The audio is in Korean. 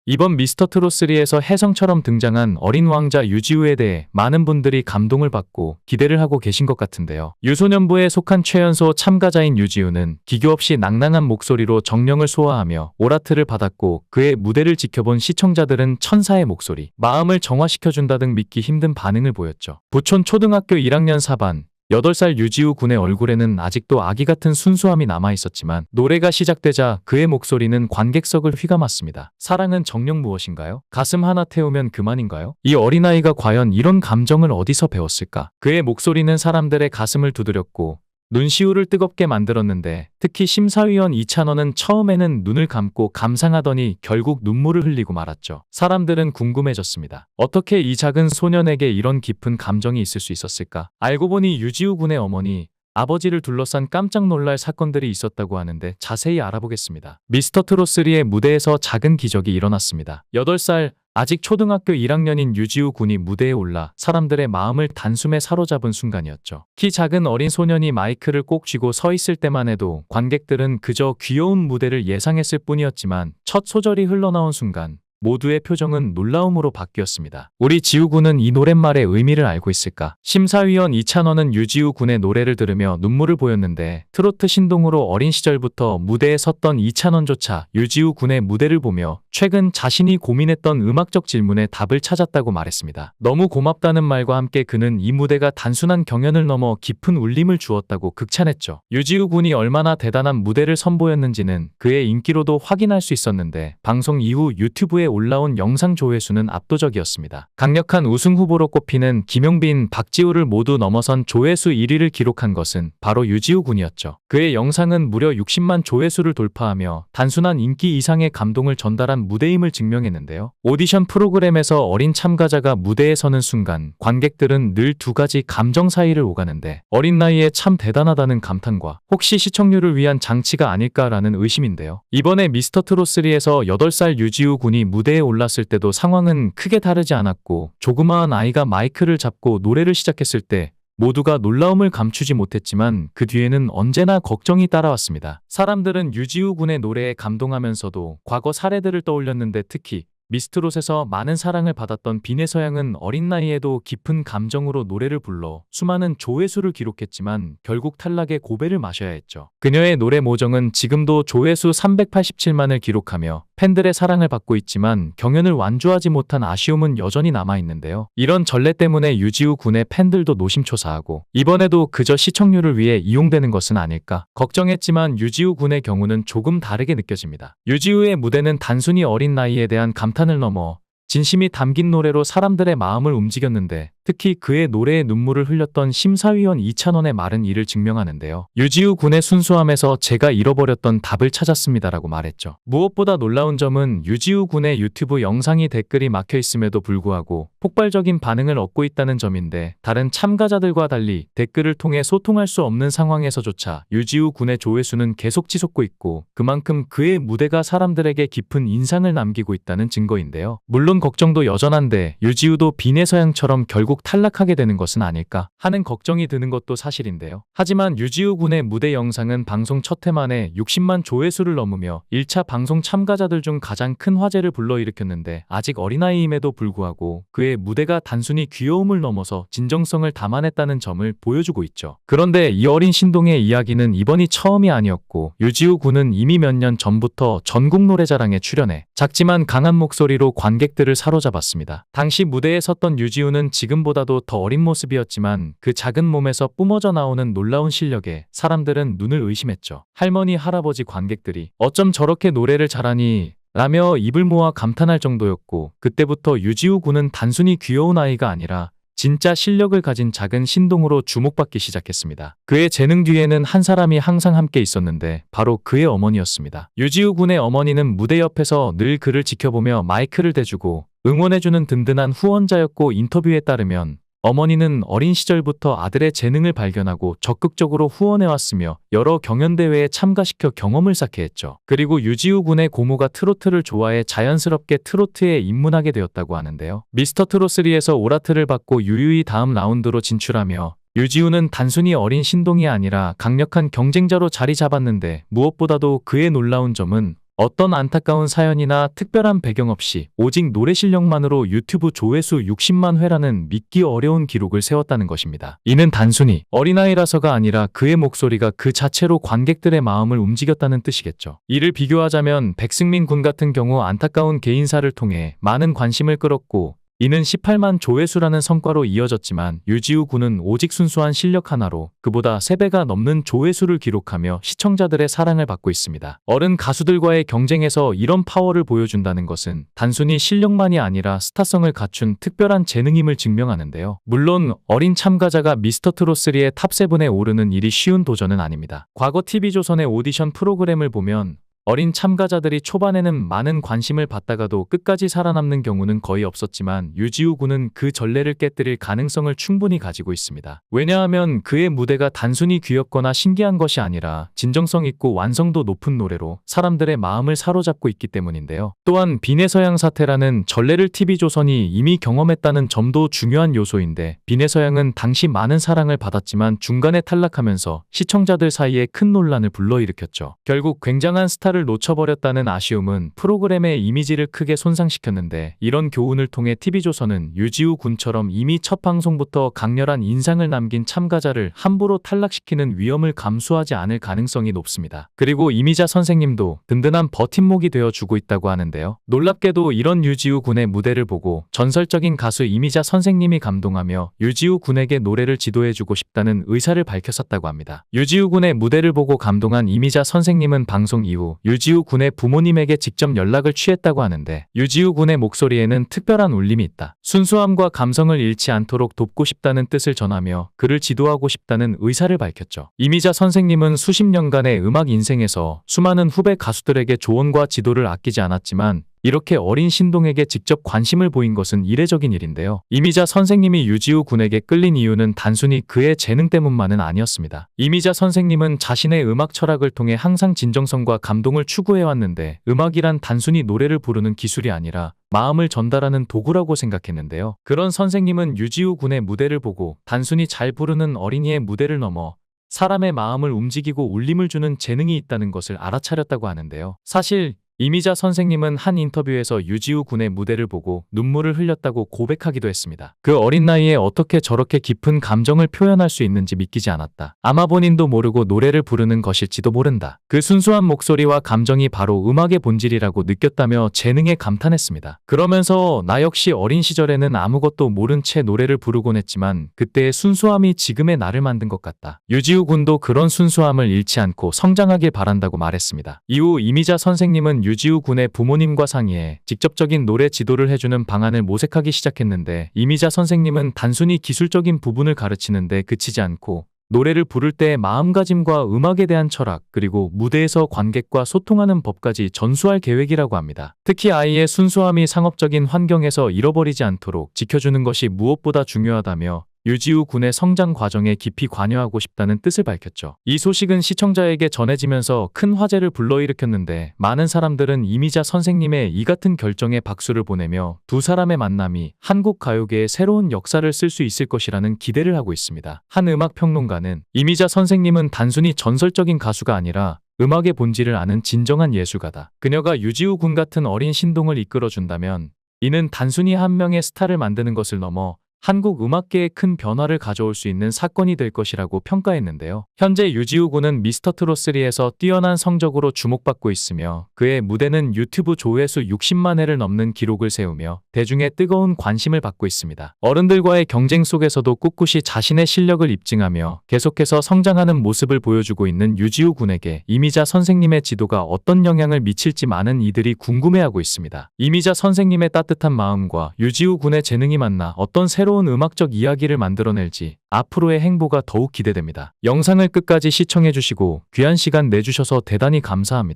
이번 미스터 트롯 3에서 혜성처럼 등장한 어린 왕자 유지우에 대해 많은 분들이 감동을 받고 기대를 하고 계신 것 같은데요. 유소년부에 속한 최연소 참가자인 유지우는 기교 없이 낭낭한 목소리로 정령을 소화하며 오라트를 받았고, 그의 무대를 지켜본 시청자들은 천사의 목소리, 마음을 정화시켜준다 등 믿기 힘든 반응을 보였죠. 부촌 초등학교 1학년 4반 8살 유지우 군의 얼굴에는 아직도 아기 같은 순수함이 남아있었지만, 노래가 시작되자 그의 목소리는 관객석을 휘감았습니다. 사랑은 정녕 무엇인가요? 가슴 하나 태우면 그만인가요? 이 어린아이가 과연 이런 감정을 어디서 배웠을까? 그의 목소리는 사람들의 가슴을 두드렸고 눈시울을 뜨겁게 만들었는데, 특히 심사위원 이찬원은 처음에는 눈을 감고 감상하더니 결국 눈물을 흘리고 말았죠. 사람들은 궁금해졌습니다. 어떻게 이 작은 소년에게 이런 깊은 감정이 있을 수 있었을까? 알고 보니 유지우 군의 어머니, 아버지를 둘러싼 깜짝 놀랄 사건들이 있었다고 하는데 자세히 알아보겠습니다. 미스터 트롯 3의 무대에서 작은 기적이 일어났습니다. 8살 아직 초등학교 1학년인 유지우 군이 무대에 올라 사람들의 마음을 단숨에 사로잡은 순간이었죠. 키 작은 어린 소년이 마이크를 꼭 쥐고 서 있을 때만 해도 관객들은 그저 귀여운 무대를 예상했을 뿐이었지만, 첫 소절이 흘러나온 순간 모두의 표정은 놀라움으로 바뀌었습니다. 우리 지우 군은 이 노랫말의 의미를 알고 있을까? 심사위원 이찬원은 유지우 군의 노래를 들으며 눈물을 보였는데, 트로트 신동으로 어린 시절부터 무대에 섰던 이찬원조차 유지우 군의 무대를 보며 최근 자신이 고민했던 음악적 질문에 답을 찾았다고 말했습니다. 너무 고맙다는 말과 함께 그는 이 무대가 단순한 경연을 넘어 깊은 울림을 주었다고 극찬했죠. 유지우 군이 얼마나 대단한 무대를 선보였는지는 그의 인기로도 확인할 수 있었는데, 방송 이후 유튜브에 올라온 영상 조회수는 압도적이었습니다. 강력한 우승 후보로 꼽히는 김용빈, 박지우를 모두 넘어선 조회수 1위를 기록한 것은 바로 유지우 군이었죠. 그의 영상은 무려 60만 조회수를 돌파하며 단순한 인기 이상의 감동을 전달한 무대임을 증명했는데요. 오디션 프로그램에서 어린 참가자가 무대에 서는 순간 관객들은 늘 두 가지 감정 사이를 오가는데, 어린 나이에 참 대단하다는 감탄과 혹시 시청률을 위한 장치가 아닐까라는 의심인데요. 이번에 미스터 트롯 3에서 8살 유지우 군이 무대에 올랐을 때도 상황은 크게 다르지 않았고, 조그마한 아이가 마이크를 잡고 노래를 시작했을 때 모두가 놀라움을 감추지 못했지만 그 뒤에는 언제나 걱정이 따라왔습니다. 사람들은 유지우 군의 노래에 감동하면서도 과거 사례들을 떠올렸는데, 특히 미스트롯에서 많은 사랑을 받았던 비내서양은 어린 나이에도 깊은 감정으로 노래를 불러 수많은 조회수를 기록했지만 결국 탈락의 고배를 마셔야 했죠. 그녀의 노래 모정은 지금도 조회수 387만을 기록하며 팬들의 사랑을 받고 있지만 경연을 완주하지 못한 아쉬움은 여전히 남아있는데요. 이런 전례 때문에 유지우 군의 팬들도 노심초사하고, 이번에도 그저 시청률을 위해 이용되는 것은 아닐까 걱정했지만, 유지우 군의 경우는 조금 다르게 느껴집니다. 유지우의 무대는 단순히 어린 나이에 대한 감탄을 넘어 진심이 담긴 노래로 사람들의 마음을 움직였는데, 특히 그의 노래에 눈물을 흘렸던 심사위원 이찬원의 말은 이를 증명하는데요. 유지우 군의 순수함에서 제가 잃어버렸던 답을 찾았습니다라고 말했죠. 무엇보다 놀라운 점은 유지우 군의 유튜브 영상이 댓글이 막혀 있음에도 불구하고 폭발적인 반응을 얻고 있다는 점인데, 다른 참가자들과 달리 댓글을 통해 소통할 수 없는 상황에서조차 유지우 군의 조회수는 계속 치솟고 있고, 그만큼 그의 무대가 사람들에게 깊은 인상을 남기고 있다는 증거인데요. 물론 걱정도 여전한데, 유지우도 비내서양처럼 결국 탈락하게 되는 것은 아닐까 하는 걱정이 드는 것도 사실인데요. 하지만 유지우 군의 무대 영상은 방송 첫 해 만에 60만 조회수를 넘으며 1차 방송 참가자들 중 가장 큰 화제를 불러일으켰는데, 아직 어린아이임에도 불구하고 그의 무대가 단순히 귀여움을 넘어서 진정성을 담아냈다는 점을 보여주고 있죠. 그런데 이 어린 신동의 이야기는 이번이 처음이 아니었고, 유지우 군은 이미 몇 년 전부터 전국 노래자랑에 출연해 작지만 강한 목소리로 관객들을 사로잡았습니다. 당시 무대에 섰던 유지우는 지금보다도 더 어린 모습이었지만 그 작은 몸에서 뿜어져 나오는 놀라운 실력에 사람들은 눈을 의심했죠. 할머니, 할아버지, 관객들이 어쩜 저렇게 노래를 잘하니? 라며 입을 모아 감탄할 정도였고, 그때부터 유지우 군은 단순히 귀여운 아이가 아니라 진짜 실력을 가진 작은 신동으로 주목받기 시작했습니다. 그의 재능 뒤에는 한 사람이 항상 함께 있었는데, 바로 그의 어머니였습니다. 유지우 군의 어머니는 무대 옆에서 늘 그를 지켜보며 마이크를 대주고 응원해주는 든든한 후원자였고, 인터뷰에 따르면 어머니는 어린 시절부터 아들의 재능을 발견하고 적극적으로 후원해왔으며 여러 경연대회에 참가시켜 경험을 쌓게 했죠. 그리고 유지우 군의 고모가 트로트를 좋아해 자연스럽게 트로트에 입문하게 되었다고 하는데요. 미스터 트롯 3에서 오라트를 받고 유유히 다음 라운드로 진출하며 유지우는 단순히 어린 신동이 아니라 강력한 경쟁자로 자리 잡았는데, 무엇보다도 그의 놀라운 점은 어떤 안타까운 사연이나 특별한 배경 없이 오직 노래 실력만으로 유튜브 조회수 60만 회라는 믿기 어려운 기록을 세웠다는 것입니다. 이는 단순히 어린아이라서가 아니라 그의 목소리가 그 자체로 관객들의 마음을 움직였다는 뜻이겠죠. 이를 비교하자면 백승민 군 같은 경우 안타까운 개인사를 통해 많은 관심을 끌었고 이는 18만 조회수라는 성과로 이어졌지만 유지우 군은 오직 순수한 실력 하나로 그보다 3배가 넘는 조회수를 기록하며 시청자들의 사랑을 받고 있습니다. 어른 가수들과의 경쟁에서 이런 파워를 보여준다는 것은 단순히 실력만이 아니라 스타성을 갖춘 특별한 재능임을 증명하는데요. 물론 어린 참가자가 미스터트롯3의 탑7에 오르는 일이 쉬운 도전은 아닙니다. 과거 TV조선의 오디션 프로그램을 보면 어린 참가자들이 초반에는 많은 관심을 받다가도 끝까지 살아남는 경우는 거의 없었지만 유지우 군은 그 전례를 깨뜨릴 가능성을 충분히 가지고 있습니다. 왜냐하면 그의 무대가 단순히 귀엽거나 신기한 것이 아니라 진정성 있고 완성도 높은 노래로 사람들의 마음을 사로잡고 있기 때문인데요. 또한 비내서양 사태라는 전례를 TV조선이 이미 경험했다는 점도 중요한 요소인데 비내서양은 당시 많은 사랑을 받았지만 중간에 탈락하면서 시청자들 사이에 큰 논란을 불러일으켰죠. 결국 굉장한 스타를 놓쳐버렸다는 아쉬움은 프로그램의 이미지를 크게 손상시켰는데 이런 교훈을 통해 TV조선은 유지우 군처럼 이미 첫 방송부터 강렬한 인상을 남긴 참가자를 함부로 탈락시키는 위험을 감수하지 않을 가능성이 높습니다. 그리고 이미자 선생님도 든든한 버팀목이 되어주고 있다고 하는데요. 놀랍게도 이런 유지우 군의 무대를 보고 전설적인 가수 이미자 선생님이 감동하며 유지우 군에게 노래를 지도해주고 싶다는 의사를 밝혔었다고 합니다. 유지우 군의 무대를 보고 감동한 이미자 선생님은 방송 이후 유지우 군의 부모님에게 직접 연락을 취했다고 하는데 유지우 군의 목소리에는 특별한 울림이 있다. 순수함과 감성을 잃지 않도록 돕고 싶다는 뜻을 전하며 그를 지도하고 싶다는 의사를 밝혔죠. 이미자 선생님은 수십 년간의 음악 인생에서 수많은 후배 가수들에게 조언과 지도를 아끼지 않았지만 이렇게 어린 신동에게 직접 관심을 보인 것은 이례적인 일인데요. 이미자 선생님이 유지우 군에게 끌린 이유는 단순히 그의 재능 때문만은 아니었습니다. 이미자 선생님은 자신의 음악 철학을 통해 항상 진정성과 감동을 추구해왔는데 음악이란 단순히 노래를 부르는 기술이 아니라 마음을 전달하는 도구라고 생각했는데요. 그런 선생님은 유지우 군의 무대를 보고 단순히 잘 부르는 어린이의 무대를 넘어 사람의 마음을 움직이고 울림을 주는 재능이 있다는 것을 알아차렸다고 하는데요. 사실 이미자 선생님은 한 인터뷰에서 유지우 군의 무대를 보고 눈물을 흘렸다고 고백하기도 했습니다. 그 어린 나이에 어떻게 저렇게 깊은 감정을 표현할 수 있는지 믿기지 않았다. 아마 본인도 모르고 노래를 부르는 것일지도 모른다. 그 순수한 목소리와 감정이 바로 음악의 본질이라고 느꼈다며 재능에 감탄했습니다. 그러면서 나 역시 어린 시절에는 아무것도 모른 채 노래를 부르곤 했지만 그때의 순수함이 지금의 나를 만든 것 같다. 유지우 군도 그런 순수함을 잃지 않고 성장하길 바란다고 말했습니다. 이후 이미자 선생님은 유지우 군의 부모님과 상의해 직접적인 노래 지도를 해주는 방안을 모색하기 시작했는데 이미자 선생님은 단순히 기술적인 부분을 가르치는데 그치지 않고 노래를 부를 때의 마음가짐과 음악에 대한 철학 그리고 무대에서 관객과 소통하는 법까지 전수할 계획이라고 합니다. 특히 아이의 순수함이 상업적인 환경에서 잃어버리지 않도록 지켜주는 것이 무엇보다 중요하다며 유지우 군의 성장 과정에 깊이 관여하고 싶다는 뜻을 밝혔죠. 이 소식은 시청자에게 전해지면서 큰 화제를 불러일으켰는데 많은 사람들은 이미자 선생님의 이 같은 결정에 박수를 보내며 두 사람의 만남이 한국 가요계의 새로운 역사를 쓸 수 있을 것이라는 기대를 하고 있습니다. 한 음악 평론가는 이미자 선생님은 단순히 전설적인 가수가 아니라 음악의 본질을 아는 진정한 예술가다. 그녀가 유지우 군 같은 어린 신동을 이끌어준다면 이는 단순히 한 명의 스타를 만드는 것을 넘어 한국 음악계에 큰 변화를 가져올 수 있는 사건이 될 것이라고 평가했는데요. 현재 유지우 군은 미스터트롯3에서 뛰어난 성적으로 주목받고 있으며 그의 무대는 유튜브 조회수 60만 회를 넘는 기록을 세우며 대중의 뜨거운 관심을 받고 있습니다. 어른들과의 경쟁 속에서도 꿋꿋이 자신의 실력을 입증하며 계속해서 성장하는 모습을 보여주고 있는 유지우 군에게 이미자 선생님의 지도가 어떤 영향을 미칠지 많은 이들이 궁금해하고 있습니다. 이미자 선생님의 따뜻한 마음과 유지우 군의 재능이 만나 어떤 새로운 음악적 이야기를 만들어낼지 앞으로의 행보가 더욱 기대됩니다. 영상을 끝까지 시청해주시고 귀한 시간 내주셔서 대단히 감사합니다.